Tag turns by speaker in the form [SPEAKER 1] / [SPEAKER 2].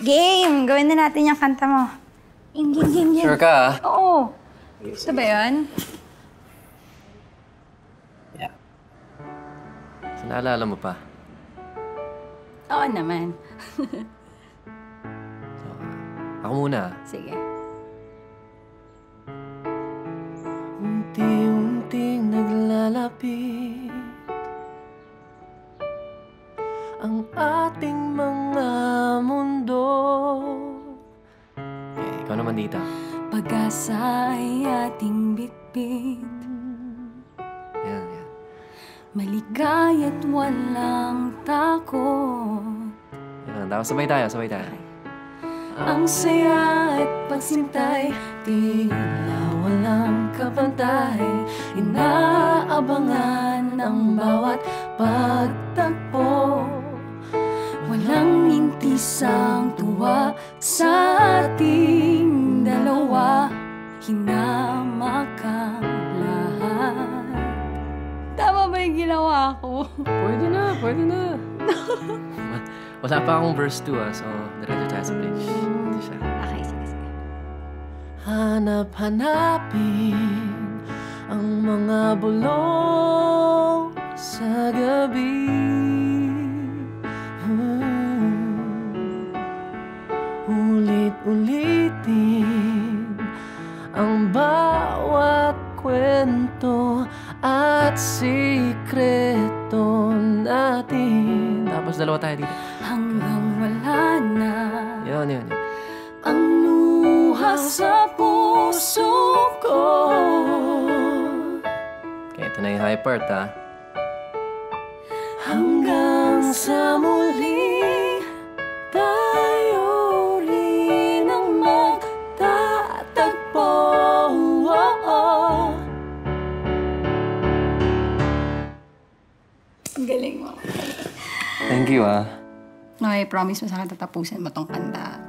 [SPEAKER 1] Game! Gawin na natin yung kanta mo. Game.
[SPEAKER 2] Sure ka, ah?
[SPEAKER 1] Oo. Ito ba yun?
[SPEAKER 2] Yeah. So, naalala mo pa?
[SPEAKER 1] Oo naman.
[SPEAKER 2] So, ako muna.
[SPEAKER 1] Sige.
[SPEAKER 2] Unti-unting naglalapit ang ating mga mundo. Okay, ikaw naman dito.
[SPEAKER 1] Pag-asa ay ating bitbit,
[SPEAKER 2] Yan.
[SPEAKER 1] maligaya't walang takot.
[SPEAKER 2] Yan, tapos sabay tayo.
[SPEAKER 1] Ang saya at pagsintay, tila walang kapantay. Inaabangan ang bawat pagtagpo. Walang mintisang tuwa sa ating dalawa. Hinamak ang lahat. Tama ba yung ginawa ko?
[SPEAKER 2] Pwede na. Wala pa akong verse 2, so diretso tayo sa bridge. Ito siya.
[SPEAKER 1] Okay, sige.
[SPEAKER 2] Hanap-hanapin ang mga bulong sa gabi. Ulit-ulitin ang bawat kwento at sikreto natin. Tapos dalawa tayo dito.
[SPEAKER 1] Hanggang wala na
[SPEAKER 2] Yun.
[SPEAKER 1] ang luha sa puso ko.
[SPEAKER 2] Okay, ito na yung high part, ha?
[SPEAKER 1] Hanggang sa muli tayo rin ang magtatagpo. Ang galing mo.
[SPEAKER 2] Thank you, ah.
[SPEAKER 1] No, I promise mo sa akin tatapusin mo tong kanta.